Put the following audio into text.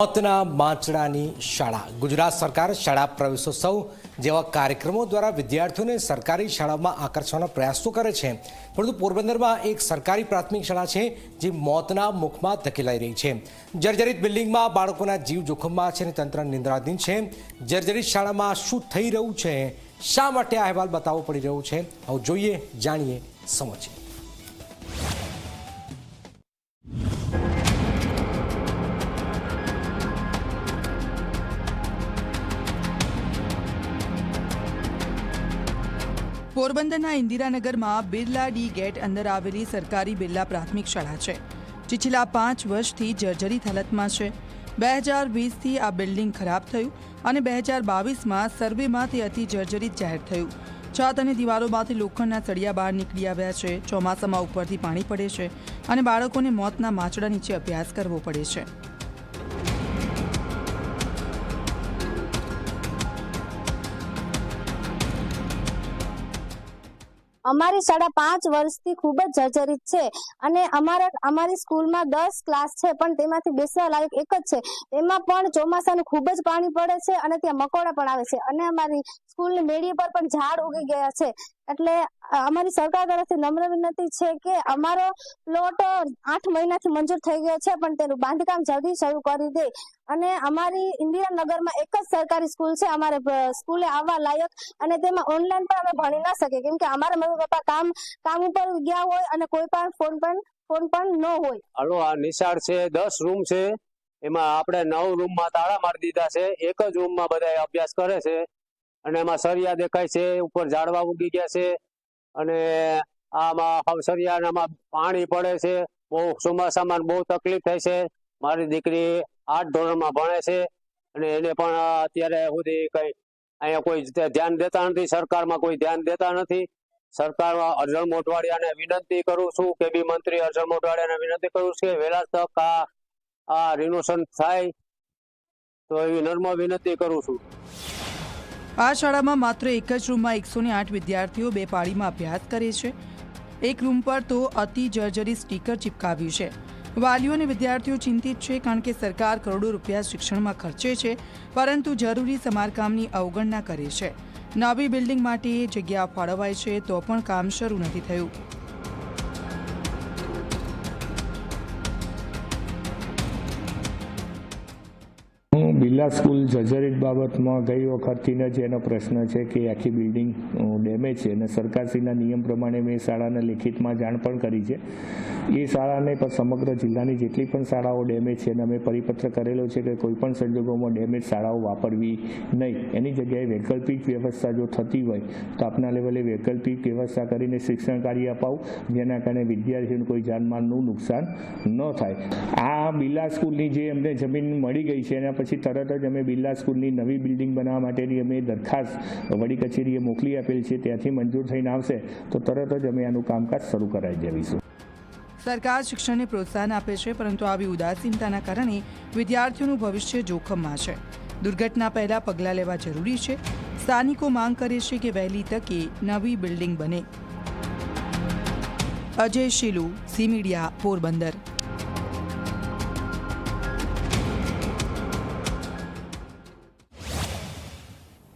મોતના માંચડાની શાળા ગુજરાત સરકાર શાળા પ્રવેશોત્સવ જેવા કાર્યક્રમો દ્વારા વિદ્યાર્થીઓને સરકારી શાળામાં આકર્ષવાનો પ્રયાસ તો કરે છે, પરંતુ પોરબંદરમાં એક સરકારી પ્રાથમિક શાળા છે જે મોતના મુખમાં ધકેલાઈ રહી છે। જર્જરિત બિલ્ડિંગમાં બાળકોના જીવ જોખમમાં છે અને તંત્ર નિંદ્રાધીન છે। જર્જરિત શાળામાં શું થઈ રહ્યું છે, શા માટે આ અહેવાલ બતાવવો પડી રહ્યો છે, આવો જોઈએ, જાણીએ, સમજીએ। પોરબંદરના ઇન્દિરાનગરમાં બિરલા ડી ગેટ અંદર આવેલી સરકારી બિરલા પ્રાથમિક શાળા છે, જે છેલ્લા 5 વર્ષથી જર્જરિત હાલતમાં છે। 2020થી આ બિલ્ડિંગ ખરાબ થયું અને 2022માં સર્વેમાં તે અતિ જર્જરિત જાહેર થયું। છત અને દિવાલોમાંથી લોખંડના સળિયા બહાર નીકળી આવ્યા છે। ચોમાસામાં ઉપરથી પાણી પડે છે અને બાળકોને મોતના માંચડા નીચે અભ્યાસ કરવો પડે છે। અમારી શાળા 5 વર્ષથી ખૂબ જ જર્જરિત છે અને અમારી સ્કૂલમાં 10 ક્લાસ છે, પણ તેમાંથી બેસવા લાયક એક જ છે। એમાં પણ ચોમાસાનું ખૂબ જ પાણી પડે છે અને ત્યાં મકોડા પણ આવે છે અને અમારી સ્કૂલની મેડી પર પણ ઝાડ ઉગી ગયા છે। એટલે અમારી સરકાર તરફથી નમ્ર વિનંતી છે કે અમારો પ્લોટ 8 મહિનાથી મંજૂર થઈ ગયો છે, પણ તેનું બાંધકામ જલ્દી શરૂ કરી દે અને અમારી ઇન્દિરાનગરમાં એક જ સરકારી સ્કૂલ છે અમારે સ્કૂલે આવવા લાયક, અને તેમાં ઓનલાઈન પણ અમે ભણી ના શકીએ કેમ કે અમારા મમ્મી પપ્પા કામ ઉપર ગયા હોય અને કોઈ પણ ફોન પણ ન હોય। હાલો, આ નિશાળ છે, 10 રૂમ છે, એમાં આપણે 9 રૂમમાં તાળા મારી દીધા છે। એક જ રૂમમાં બધા અભ્યાસ કરે છે અને એમાં સરિયા દેખાય છે, ઉપર ઝાડવા ઉગી ગયા છે અને આમાં સરિયાનામાં પાણી પડે છે। બહુ ચોમાસામાં બહુ તકલીફ થાય છે। મારી દીકરી 8 ધોરણમાં ભણે છે અને એને પણ અત્યારે સુધી કઈ અહીંયા કોઈ ધ્યાન દેતા નથી, સરકારમાં કોઈ ધ્યાન દેતા નથી। સરકારમાં અરજણ મોઢવાડિયાને વિનંતી કરું છું, કેબી મંત્રી અરજણ મોઢવાડિયાને વિનંતી કરું છું કે વહેલા તક આ રિનોવેશન થાય તો એવી નમ્ર વિનંતી કરું છું। આ શાળામાં માત્ર એક જ રૂમમાં 108 વિદ્યાર્થીઓ 2 પાળીમાં અભ્યાસ કરે છે। એક રૂમ પર તો અતિ જર્જરિત સ્ટીકર ચિપકાવ્યું છે। વાલીઓ અને વિદ્યાર્થીઓ ચિંતિત છે, કારણ કે સરકાર કરોડો રૂપિયા શિક્ષણમાં ખર્ચે છે, પરંતુ જરૂરી સમારકામની અવગણના કરે છે। નવી બિલ્ડિંગ માટે જગ્યા ફાળવાય છે તો પણ કામ શરૂ નથી થયું। બિરલા સ્કૂલ જર્જરિત બાબતમાં ગઈ વખતથી જ એનો પ્રશ્ન છે કે આખી બિલ્ડિંગ ડેમેજ છે અને સરકારશ્રીના નિયમ પ્રમાણે મેં શાળાને લેખિતમાં જાણ પણ કરી છે। એ શાળાને પણ સમગ્ર જિલ્લાની જેટલી પણ શાળાઓ ડેમેજ છે અને અમે પરિપત્ર કરેલો છે કે કોઈપણ સંજોગોમાં ડેમેજ શાળાઓ વાપરવી નહીં। એની જગ્યાએ વૈકલ્પિક વ્યવસ્થા જો થતી હોય તો આપના લેવલે વૈકલ્પિક વ્યવસ્થા કરીને શિક્ષણ કાર્ય અપાવું, જેના કારણે વિદ્યાર્થીઓને કોઈ જાનમાલનું નુકસાન ન થાય। આ બિરલા સ્કૂલની જે અમને જમીન મળી ગઈ છે એના પછી તરત જ અમે બિરલા સ્કૂલની નવી બિલ્ડિંગ બનાવવા માટેની અમે દરખાસ્ત વડી કચેરીએ મોકલી આપેલ છે। ત્યાંથી મંજૂર થઈને આવશે તો તરત જ અમે આનું કામકાજ શરૂ કરાવી દેવીશું। સરકાર શિક્ષણને પ્રોત્સાહન આપે છે, પરંતુ આવી ઉદાસીનતાના કારણે વિદ્યાર્થીઓનું ભવિષ્ય જોખમમાં છે। દુર્ઘટના પહેલા પગલાં લેવા જરૂરી છે। સ્થાનિકો માંગ કરે છે કે વહેલી તકે નવી બિલ્ડિંગ બને। Ajay Shilu, C media, Porbandar.